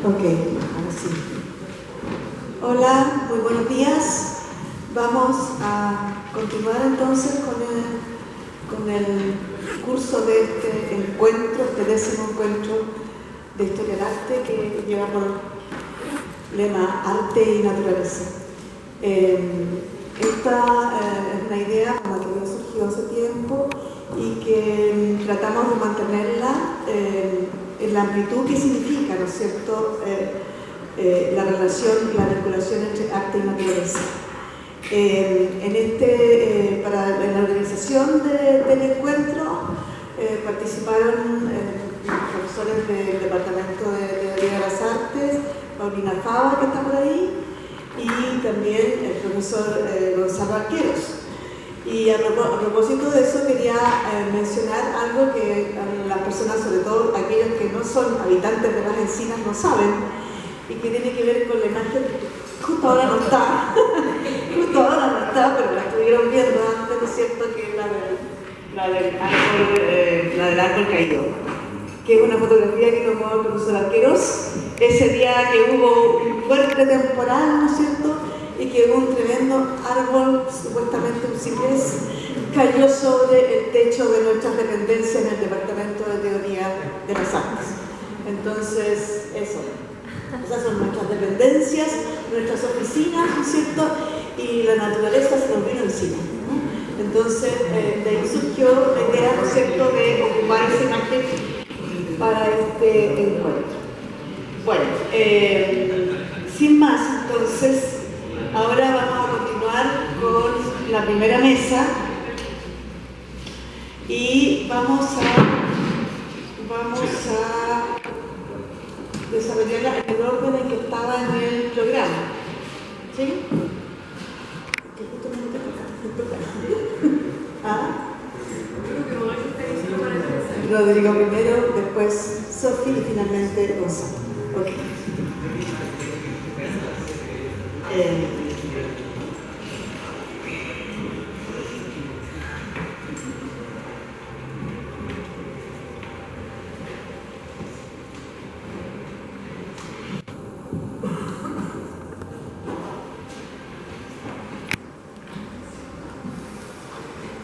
Ok, ahora sí. Hola, muy buenos días. Vamos a continuar entonces con el curso de este encuentro, este 10º encuentro de Historia del Arte que lleva por lema Arte y Naturaleza. Esta es una idea con la que había surgido hace tiempo y que tratamos de mantenerla en la amplitud que significa, ¿no es cierto?, la relación y la vinculación entre arte y naturaleza. En la organización del encuentro participaron profesores del Departamento de Teoría de las Artes, Paulina Fava, que está por ahí, y también el profesor Gonzalo Arqueros. Y a propósito de eso quería mencionar algo que las personas, sobre todo aquellos que no son habitantes de las encinas, no saben, y que tiene que ver con la imagen que justo ahora no está, pero la estuvieron viendo antes, ¿no es cierto?, que es la del árbol caído, que es una fotografía que tomó el profesor Arqueros ese día que hubo un fuerte temporal, ¿no es cierto?, y que hubo un tremendo árbol, supuestamente un ciprés, cayó sobre el techo de nuestras dependencias en el Departamento de Teoría de las Artes. Entonces, esas son nuestras dependencias, nuestras oficinas, ¿no es cierto?, y la naturaleza se nos vino encima, ¿no? Entonces, de ahí surgió la idea, ¿no es cierto?, de ocupar esa imagen para este encuentro. Bueno, sin más, entonces, ahora vamos a continuar con la primera mesa y vamos a desarrollarla en el orden en que estaba en el programa. ¿Sí? ¿Ah? Rodrigo primero, después Sofi y finalmente Gonzalo. Ok.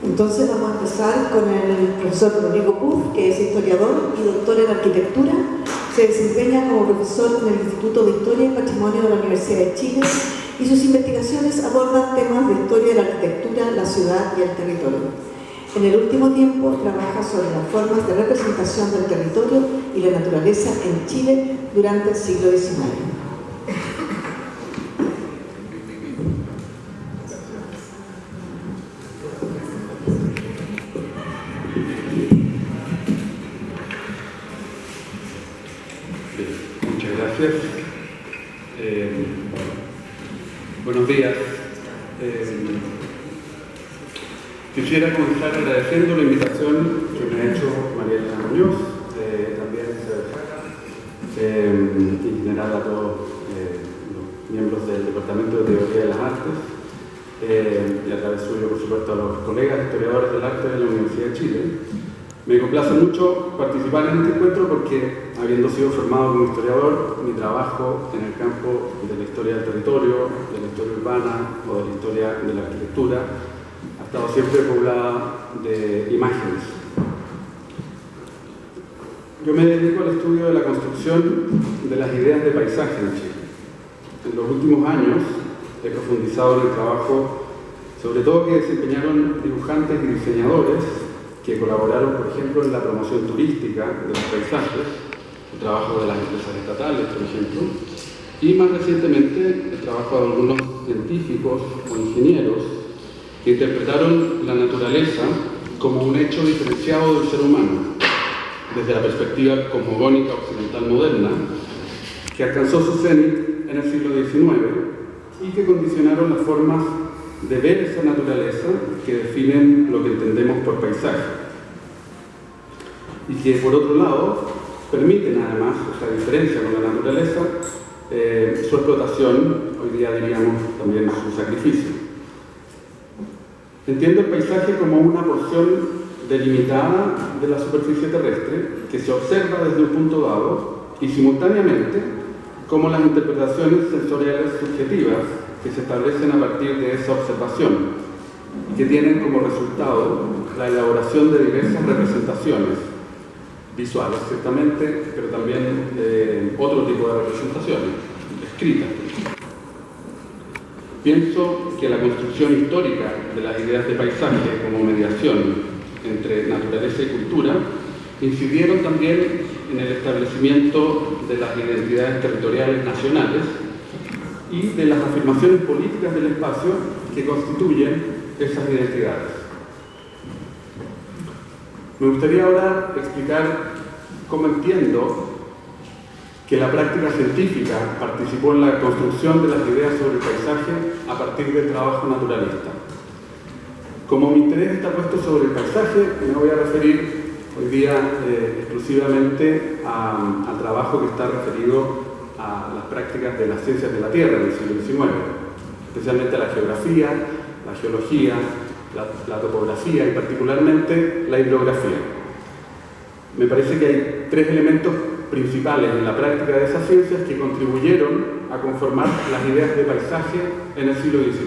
Entonces vamos a empezar con el profesor Rodrigo Puz, que es historiador y doctor en arquitectura. Se desempeña como profesor en el Instituto de Historia y Patrimonio de la Universidad de Chile y sus investigaciones abordan temas de historia de la arquitectura, la ciudad y el territorio. En el último tiempo trabaja sobre las formas de representación del territorio y la naturaleza en Chile durante el siglo XIX. Buenos días. Quisiera comenzar agradeciendo la invitación que me ha hecho Mariela Muñoz, también en general a todos los miembros del Departamento de Teoría de las Artes, y a través suyo, por supuesto, a los colegas historiadores del arte de la Universidad de Chile. Me complace mucho participar en este encuentro porque, habiendo sido formado como historiador, mi trabajo en el campo de la historia del territorio, de la historia urbana o de la historia de la arquitectura ha estado siempre poblada de imágenes. Yo me dedico al estudio de la construcción de las ideas de paisaje en Chile. En los últimos años he profundizado en el trabajo, sobre todo que desempeñaron dibujantes y diseñadores que colaboraron, por ejemplo, en la promoción turística de los paisajes, el trabajo de las empresas estatales, por ejemplo, y más recientemente el trabajo de algunos científicos o ingenieros que interpretaron la naturaleza como un hecho diferenciado del ser humano, desde la perspectiva cosmogónica occidental moderna, que alcanzó su cenit en el siglo XIX y que condicionaron las formas de ver esa naturaleza que definen lo que entendemos por paisaje. Y que, por otro lado, permiten además, esa diferencia con la naturaleza, su explotación, hoy día diríamos también su sacrificio. Entiendo el paisaje como una porción delimitada de la superficie terrestre que se observa desde un punto dado y simultáneamente como las interpretaciones sensoriales subjetivas que se establecen a partir de esa observación y que tienen como resultado la elaboración de diversas representaciones visuales, ciertamente, pero también otro tipo de representaciones, escritas. Pienso que la construcción histórica de las ideas de paisaje como mediación entre naturaleza y cultura incidieron también en el establecimiento de las identidades territoriales nacionales y de las afirmaciones políticas del espacio que constituyen esas identidades. Me gustaría ahora explicar cómo entiendo que la práctica científica participó en la construcción de las ideas sobre el paisaje a partir del trabajo naturalista. Como mi interés está puesto sobre el paisaje, me voy a referir hoy día exclusivamente al trabajo que está referido a las prácticas de las ciencias de la Tierra en el siglo XIX, especialmente a la geografía, la geología, la topografía y particularmente la hidrografía. Me parece que hay tres elementos principales en la práctica de esas ciencias que contribuyeron a conformar las ideas de paisaje en el siglo XIX.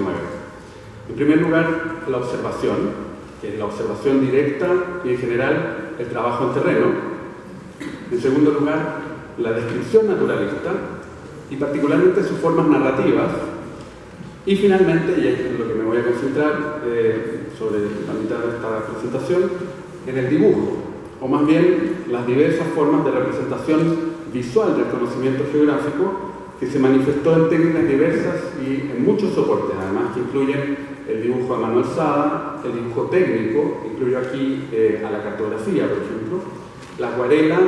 En primer lugar, la observación, que es la observación directa y en general el trabajo en terreno. En segundo lugar, la descripción naturalista y particularmente sus formas narrativas. Y finalmente, y es en lo que me voy a concentrar sobre la mitad de esta presentación, en el dibujo, o más bien las diversas formas de representación visual del conocimiento geográfico que se manifestó en técnicas diversas y en muchos soportes, además, que incluyen el dibujo a mano alzada, el dibujo técnico, incluyo aquí a la cartografía, por ejemplo, la acuarela,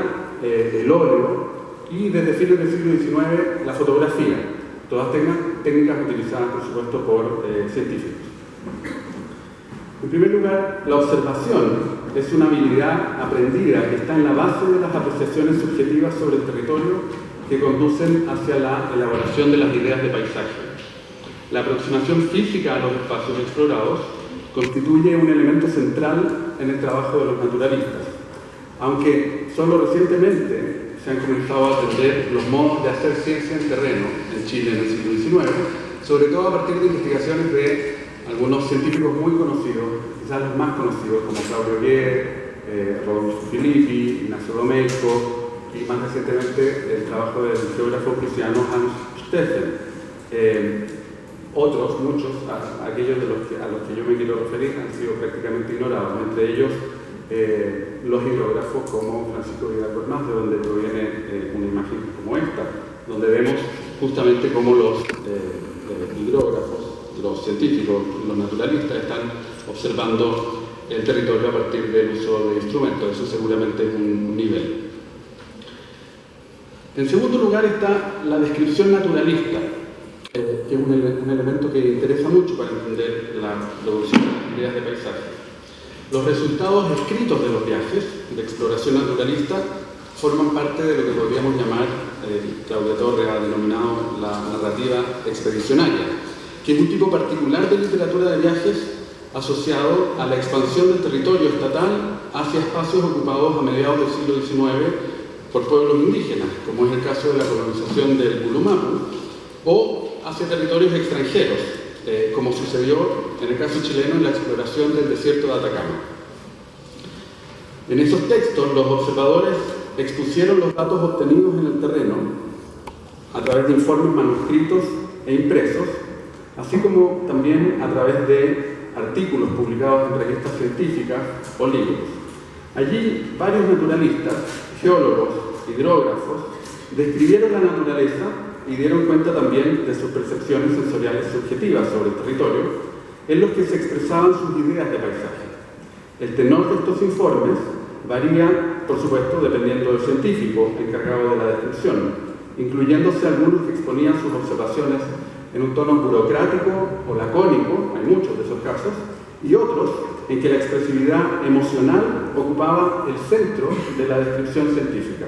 el óleo y desde fines del siglo XIX la fotografía, todas técnicas utilizadas, por supuesto, por científicos. En primer lugar, la observación es una habilidad aprendida que está en la base de las apreciaciones subjetivas sobre el territorio que conducen hacia la elaboración de las ideas de paisaje. La aproximación física a los espacios explorados constituye un elemento central en el trabajo de los naturalistas, aunque solo recientemente se han comenzado a atender los modos de hacer ciencia en terreno en Chile en el siglo XIX, sobre todo a partir de investigaciones de algunos científicos muy conocidos, quizás los más conocidos, como Claudio Guer, Rodolfo Filippi, Ignacio Domeyko, y más recientemente el trabajo del geógrafo prusiano Hans Steffen. Otros, muchos, aquellos a los que yo me quiero referir, han sido prácticamente ignorados, entre ellos los hidrógrafos como Francisco Vidal-Gormaz, de donde proviene una imagen como esta, donde vemos justamente cómo los hidrógrafos, los científicos, los naturalistas están observando el territorio a partir del uso de instrumentos. Eso seguramente es un nivel. En segundo lugar está la descripción naturalista, que es un elemento que interesa mucho para entender la producción de ideas de paisaje. Los resultados escritos de los viajes de exploración naturalista forman parte de lo que podríamos llamar, Claudia Torres ha denominado la narrativa expedicionaria, que es un tipo particular de literatura de viajes asociado a la expansión del territorio estatal hacia espacios ocupados a mediados del siglo XIX por pueblos indígenas, como es el caso de la colonización del Pulumapu, o hacia territorios extranjeros, como sucedió en el caso chileno en la exploración del desierto de Atacama. En esos textos, los observadores expusieron los datos obtenidos en el terreno a través de informes manuscritos e impresos, así como también a través de artículos publicados en revistas científicas o libros. Allí, varios naturalistas, geólogos, hidrógrafos, describieron la naturaleza y dieron cuenta también de sus percepciones sensoriales subjetivas sobre el territorio, en los que se expresaban sus ideas de paisaje. El tenor de estos informes varía, por supuesto, dependiendo del científico encargado de la descripción, incluyéndose algunos que exponían sus observaciones en un tono burocrático o lacónico, hay muchos de esos casos, y otros en que la expresividad emocional ocupaba el centro de la descripción científica.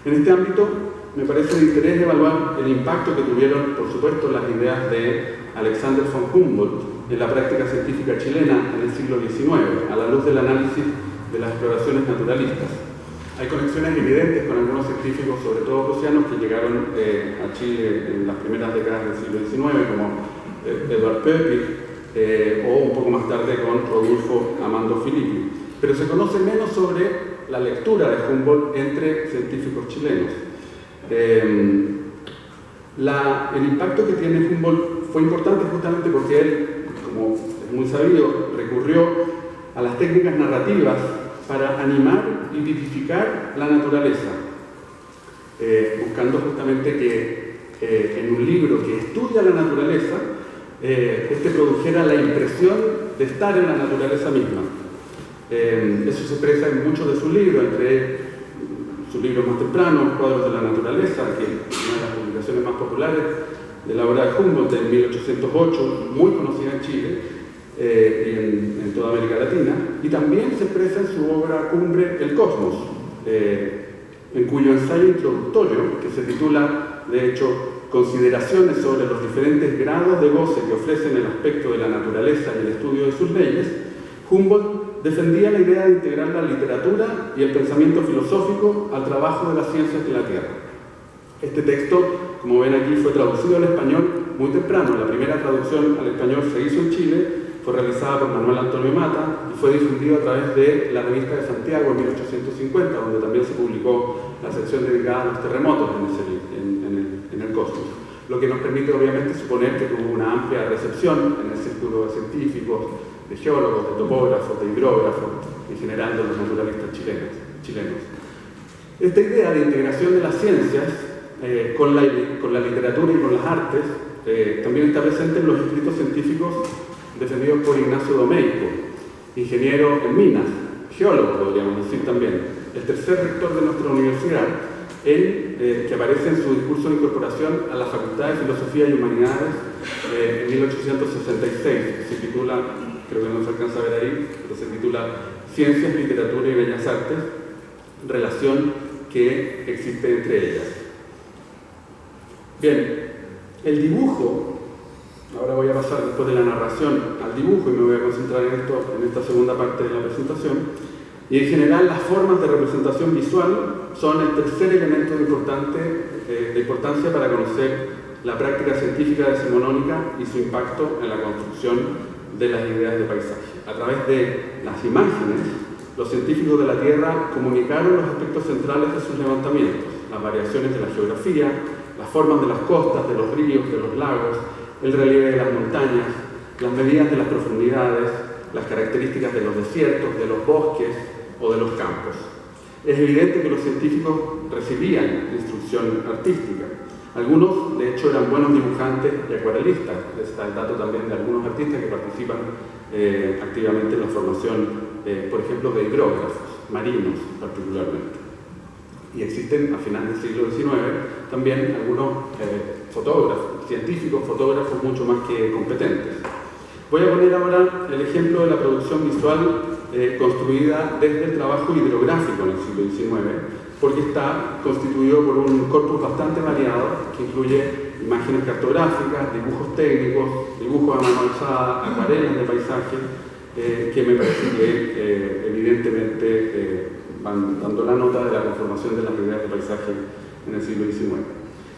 En este ámbito, me parece de interés evaluar el impacto que tuvieron, por supuesto, las ideas de Alexander von Humboldt en la práctica científica chilena en el siglo XIX, a la luz del análisis de las exploraciones naturalistas. Hay conexiones evidentes con algunos científicos, sobre todo prusianos, que llegaron a Chile en las primeras décadas del siglo XIX, como Eduard Pöpik, o un poco más tarde con Rodolfo Amando Filippi. Pero se conoce menos sobre la lectura de Humboldt entre científicos chilenos. El impacto que tiene Humboldt fue importante justamente porque él, como es muy sabido, recurrió a las técnicas narrativas para animar y tipificar la naturaleza, buscando justamente que en un libro que estudia la naturaleza, este produjera la impresión de estar en la naturaleza misma. Eso se expresa en muchos de sus libros, entre sus libros más tempranos, Cuadros de la Naturaleza, que es una de las publicaciones más populares de la obra de Humboldt de 1808, muy conocida en Chile y en toda América Latina, y también se expresa en su obra cumbre El Cosmos, en cuyo ensayo introductorio, que se titula, de hecho, Consideraciones sobre los diferentes grados de goce que ofrecen el aspecto de la naturaleza y el estudio de sus leyes, Humboldt defendía la idea de integrar la literatura y el pensamiento filosófico al trabajo de las ciencias de la Tierra. Este texto, como ven aquí, fue traducido al español muy temprano. La primera traducción al español se hizo en Chile, fue realizada por Manuel Antonio Mata y fue difundido a través de la Revista de Santiago en 1850, donde también se publicó la sección dedicada a los terremotos en el Cosmos. Lo que nos permite obviamente suponer que tuvo una amplia recepción en el círculo de científicos, de geólogos, de topógrafos, de hidrógrafos, en general de los naturalistas chilenos. Esta idea de integración de las ciencias con la literatura y con las artes también está presente en los escritos científicos defendidos por Ignacio Domeyko, ingeniero en minas, geólogo podríamos decir también, el tercer rector de nuestra universidad, que aparece en su discurso de incorporación a la Facultad de Filosofía y Humanidades en 1866. Se titula, creo que no se alcanza a ver ahí, pero se titula Ciencias, Literatura y Bellas Artes, relación que existe entre ellas. Bien, el dibujo, ahora voy a pasar después de la narración al dibujo y me voy a concentrar en esta segunda parte de la presentación. Y en general las formas de representación visual son el tercer elemento de importancia para conocer la práctica científica decimonónica y su impacto en la construcción de las ideas de paisaje. A través de las imágenes, los científicos de la Tierra comunicaron los aspectos centrales de sus levantamientos, las variaciones de la geografía, las formas de las costas, de los ríos, de los lagos, el relieve de las montañas, las medidas de las profundidades, las características de los desiertos, de los bosques o de los campos. Es evidente que los científicos recibían instrucción artística. Algunos, de hecho, eran buenos dibujantes y acuarelistas. Está el dato también de algunos artistas que participan activamente en la formación, por ejemplo, de hidrógrafos, marinos particularmente. Y existen, a finales del siglo XIX, también algunos fotógrafos, científicos, fotógrafos mucho más que competentes. Voy a poner ahora el ejemplo de la producción visual construida desde el trabajo hidrográfico en el siglo XIX, porque está constituido por un corpus bastante variado que incluye imágenes cartográficas, dibujos técnicos, dibujos a mano alzada, acuarelas de paisaje, que me parece que evidentemente van dando la nota de la conformación de las ideas de paisaje en el siglo XIX.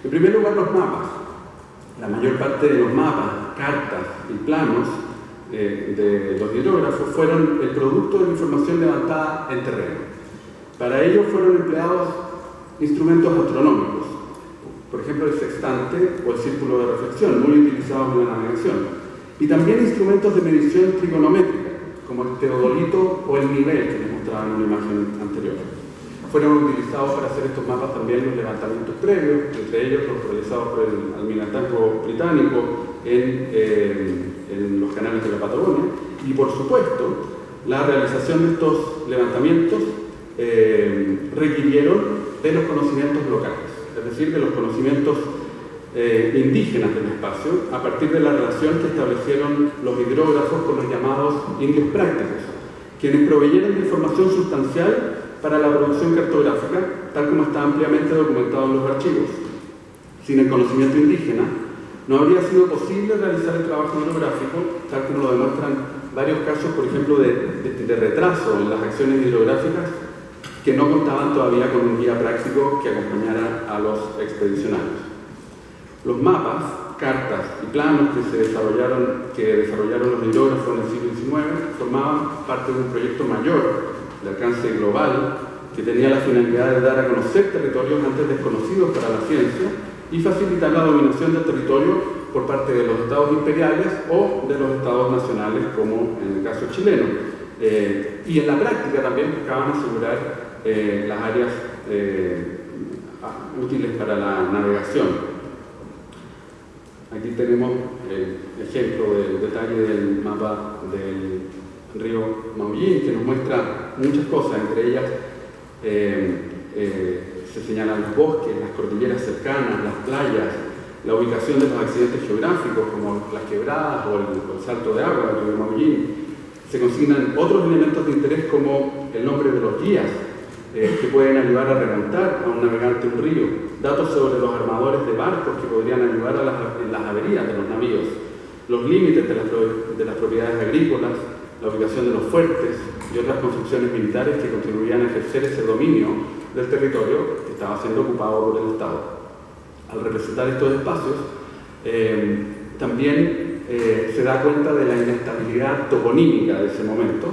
En primer lugar, los mapas. La mayor parte de los mapas, cartas y planos de los hidrógrafos fueron el producto de la información levantada en terreno. Para ello fueron empleados instrumentos astronómicos, por ejemplo el sextante o el círculo de reflexión, muy utilizados en la navegación, y también instrumentos de medición trigonométrica, como el teodolito o el nivel que les mostraba en una imagen anterior. Fueron utilizados para hacer estos mapas también los levantamientos previos, entre ellos los realizados por el almirantazgo británico en los canales de la Patagonia, y por supuesto la realización de estos levantamientos requirieron de los conocimientos locales, es decir, de los conocimientos indígenas del espacio, a partir de la relación que establecieron los hidrógrafos con los llamados indios prácticos, quienes proveyeron de información sustancial para la producción cartográfica, tal como está ampliamente documentado en los archivos. Sin el conocimiento indígena, no habría sido posible realizar el trabajo hidrográfico, tal como lo demuestran varios casos, por ejemplo, de retraso en las acciones hidrográficas que no contaban todavía con un guía práctico que acompañara a los expedicionarios. Los mapas, cartas y planos que desarrollaron los hidrógrafos en el siglo XIX formaban parte de un proyecto mayor de alcance global que tenía la finalidad de dar a conocer territorios antes desconocidos para la ciencia y facilitar la dominación del territorio por parte de los estados imperiales o de los estados nacionales, como en el caso chileno. Y en la práctica también buscaban asegurar las áreas útiles para la navegación. Aquí tenemos el ejemplo del detalle del mapa del río Maullín, que nos muestra muchas cosas, entre ellas se señalan los bosques, las cordilleras cercanas, las playas, la ubicación de los accidentes geográficos como las quebradas o el salto de agua del río Maullín. Se consignan otros elementos de interés como el nombre de los guías, que pueden ayudar a remontar a un navegante un río, datos sobre los armadores de barcos que podrían ayudar en las averías de los navíos, los límites de las propiedades agrícolas, la ubicación de los fuertes y otras construcciones militares que contribuían a ejercer ese dominio del territorio que estaba siendo ocupado por el Estado. Al representar estos espacios, también se da cuenta de la inestabilidad toponímica de ese momento,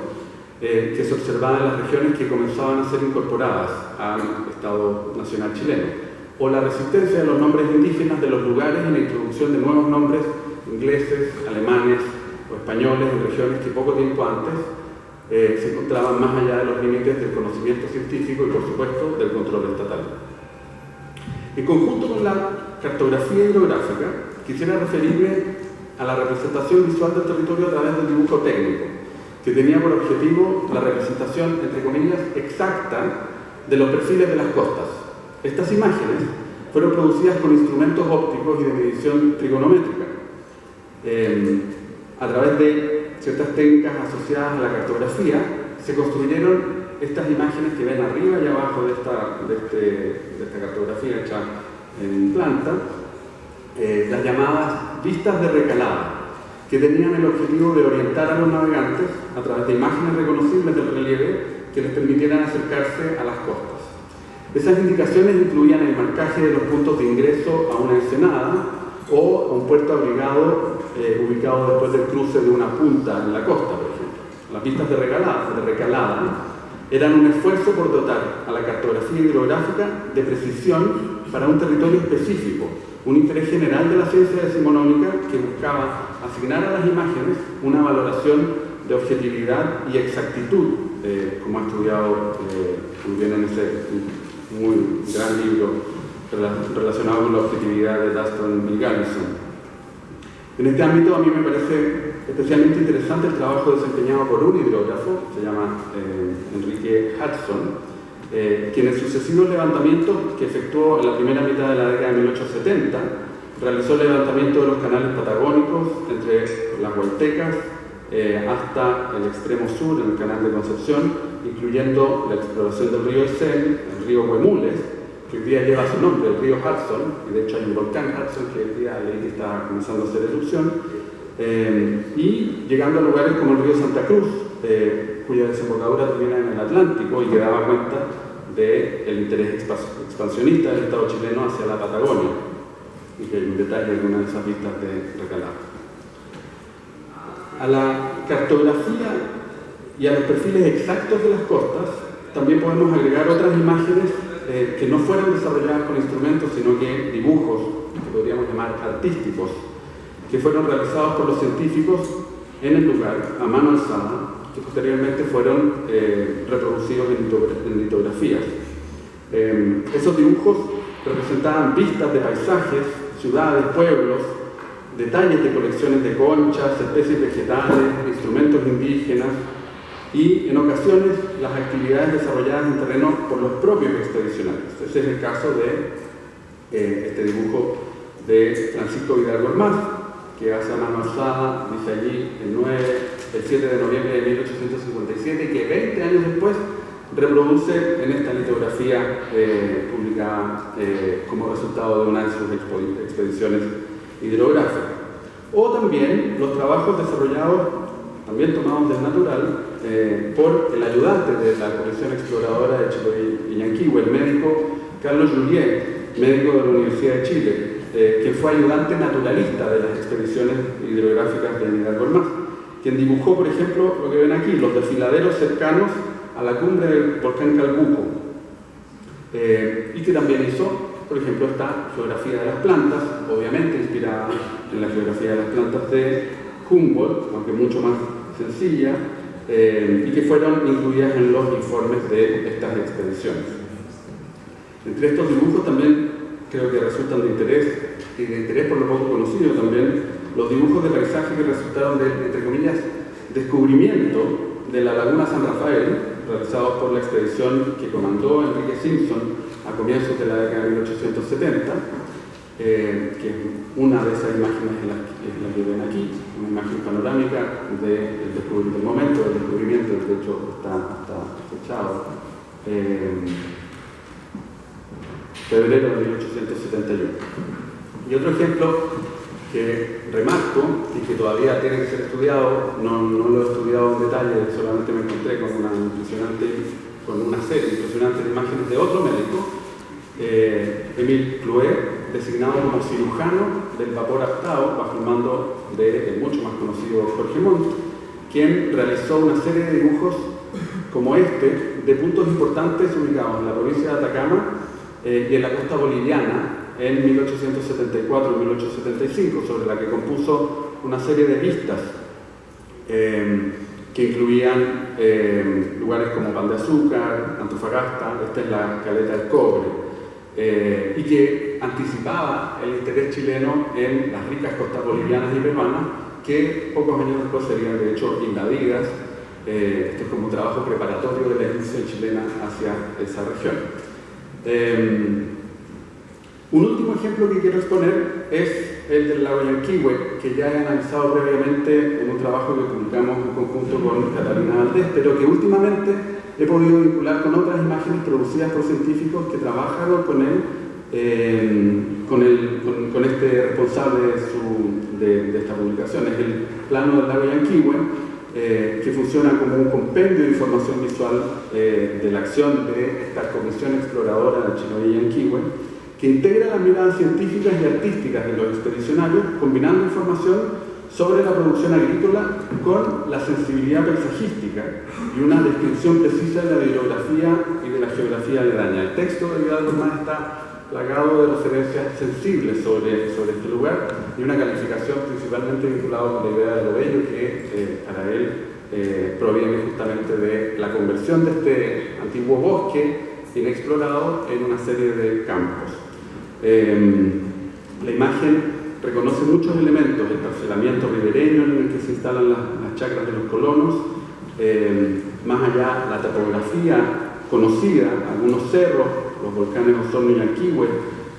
que se observaba en las regiones que comenzaban a ser incorporadas al Estado Nacional chileno, o la resistencia de los nombres indígenas de los lugares y la introducción de nuevos nombres ingleses, alemanes o españoles en regiones que poco tiempo antes se encontraban más allá de los límites del conocimiento científico y, por supuesto, del control estatal. En conjunto con la cartografía hidrográfica, quisiera referirme a la representación visual del territorio a través del dibujo técnico, que tenía por objetivo la representación, entre comillas, exacta de los perfiles de las costas. Estas imágenes fueron producidas con instrumentos ópticos y de medición trigonométrica, a través de ciertas técnicas asociadas a la cartografía. Se construyeron estas imágenes que ven arriba y abajo de esta cartografía hecha en planta, las llamadas vistas de recalada, que tenían el objetivo de orientar a los navegantes a través de imágenes reconocibles del relieve que les permitieran acercarse a las costas. Esas indicaciones incluían el marcaje de los puntos de ingreso a una ensenada o a un puerto abrigado ubicado después del cruce de una punta en la costa, por ejemplo. Las vistas de recalada eran un esfuerzo por dotar a la cartografía hidrográfica de precisión para un territorio específico, un interés general de la ciencia decimonómica que buscaba asignar a las imágenes una valoración de objetividad y exactitud, como ha estudiado muy bien en ese muy gran libro relacionado con la objetividad de Daston y Galison. En este ámbito a mí me parece especialmente interesante el trabajo desempeñado por un hidrógrafo, se llama Enrique Hudson, quien en sucesivos levantamientos que efectuó en la primera mitad de la década de 1870 realizó el levantamiento de los canales patagónicos entre las Huaytecas hasta el extremo sur, en el canal de Concepción, incluyendo la exploración del río Esén, el río Huemules, que hoy día lleva su nombre, el río Hudson, y de hecho hay un volcán Hudson que hoy día leí que está comenzando a hacer erupción, y llegando a lugares como el río Santa Cruz, cuya desembocadura termina en el Atlántico y que daba cuenta del interés expansionista del Estado chileno hacia la Patagonia, y que hay un detalle de alguna de esas vistas de recalado. A la cartografía y a los perfiles exactos de las costas también podemos agregar otras imágenes que no fueron desarrolladas con instrumentos, sino que dibujos, que podríamos llamar artísticos, que fueron realizados por los científicos en el lugar, a mano alzada, que posteriormente fueron reproducidos en litografías. Esos dibujos representaban vistas de paisajes, ciudades, pueblos, detalles de colecciones de conchas, especies vegetales, instrumentos indígenas y, en ocasiones, las actividades desarrolladas en terreno por los propios expedicionarios. Ese es el caso de este dibujo de Francisco Vidal Gormaz, que hace a mano alzada, dice allí, el 7 de noviembre de 1857, y que 20 años después reproduce en esta litografía publicada como resultado de una de sus expediciones hidrográficas. O también los trabajos desarrollados también tomados del natural, por el ayudante de la colección exploradora de Chiloé y Ñanquihue, el médico Carlos Juliet, médico de la Universidad de Chile, que fue ayudante naturalista de las expediciones hidrográficas de Aníbal Gormaz, quien dibujó, por ejemplo, lo que ven aquí, los desfiladeros cercanos a la cumbre del volcán Calbuco, y que también hizo, por ejemplo, esta geografía de las plantas, obviamente inspirada en la geografía de las plantas de Humboldt, aunque mucho más sencilla, y que fueron incluidas en los informes de estas expediciones. Entre estos dibujos también creo que resultan de interés, y de interés por lo poco conocido también, los dibujos de paisaje que resultaron de, entre comillas, descubrimiento de la laguna San Rafael, realizados por la expedición que comandó Enrique Simpson a comienzos de la década de 1870, que es una de esas imágenes es la que ven aquí, una imagen panorámica del momento del descubrimiento, de hecho está fechado, febrero de 1871. Y otro ejemplo que remarco y que todavía tiene que ser estudiado, no lo he estudiado en detalle, solamente me encontré con una serie impresionante de imágenes de otro médico, Émile Clouet, designado como cirujano del vapor Artao bajo el mando del mucho más conocido Jorge Montt, quien realizó una serie de dibujos como este de puntos importantes ubicados en la provincia de Atacama y en la costa boliviana en 1874 y 1875, sobre la que compuso una serie de vistas que incluían lugares como Pan de Azúcar, Antofagasta, esta es la Caleta del Cobre, y que anticipaba el interés chileno en las ricas costas bolivianas y peruanas, que pocos años después serían de hecho invadidas. Esto es como un trabajo preparatorio de la incursión chilena hacia esa región. Un último ejemplo que quiero exponer es el del lago Ñanquihue, que ya he analizado previamente en un trabajo que publicamos en conjunto con Catalina Valdés, pero que últimamente he podido vincular con otras imágenes producidas por científicos que trabajaron con este responsable de esta publicación. Es el plano del lago Ñanquihue, que funciona como un compendio de información visual de la acción de esta comisión exploradora de Chiloé y Ñanquihue, que integra las miradas científicas y artísticas de los expedicionarios, combinando información sobre la producción agrícola con la sensibilidad paisajística y una descripción precisa de la bibliografía y de la geografía aledaña. El texto de Vidal Gormaz está plagado de referencias sensibles sobre este lugar y una calificación principalmente vinculada con la idea de lo bello que para él proviene justamente de la conversión de este antiguo bosque inexplorado en una serie de campos. La imagen reconoce muchos elementos, el parcelamiento ribereño en el que se instalan las chacras de los colonos, más allá la topografía conocida, algunos cerros, los volcanes Osorno y Ñanquihue,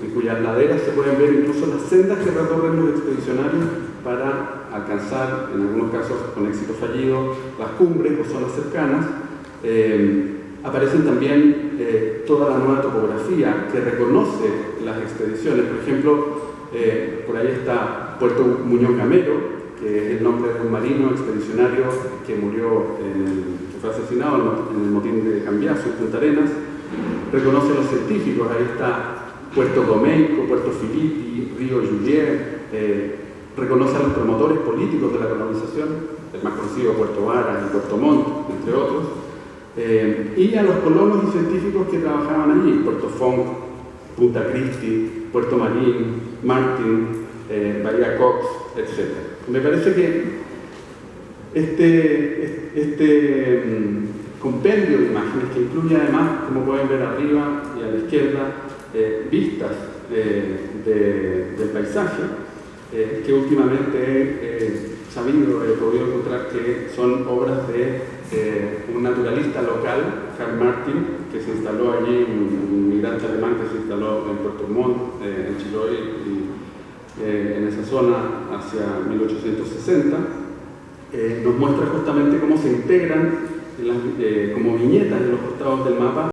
en cuyas laderas se pueden ver incluso las sendas que recorren los expedicionarios para alcanzar, en algunos casos con éxito fallido, las cumbres o zonas cercanas. Aparecen también toda la nueva topografía que reconoce las expediciones. Por ejemplo, por ahí está Puerto Muñoz Gamero, que es el nombre de un marino expedicionario que murió, que fue asesinado en el motín de Cambiazo, en Punta Arenas. Reconoce a los científicos, ahí está Puerto Domeico, Puerto Filippi, Río Julier. Reconoce a los promotores políticos de la colonización, el más conocido Puerto Varas y Puerto Montt, entre otros. Y a los colonos y científicos que trabajaban allí, Puerto Fong, Punta Christi, Puerto Marín, Martin, Bahía Cox, etc. Me parece que este compendio de imágenes, que incluye además, como pueden ver arriba y a la izquierda, vistas del paisaje, que últimamente he sabido, he podido encontrar que son obras de un naturalista local, Karl Martin, que se instaló allí, un migrante alemán que se instaló en Puerto Montt, en Chiloé, y en esa zona hacia 1860, nos muestra justamente cómo se integran como viñetas en los costados del mapa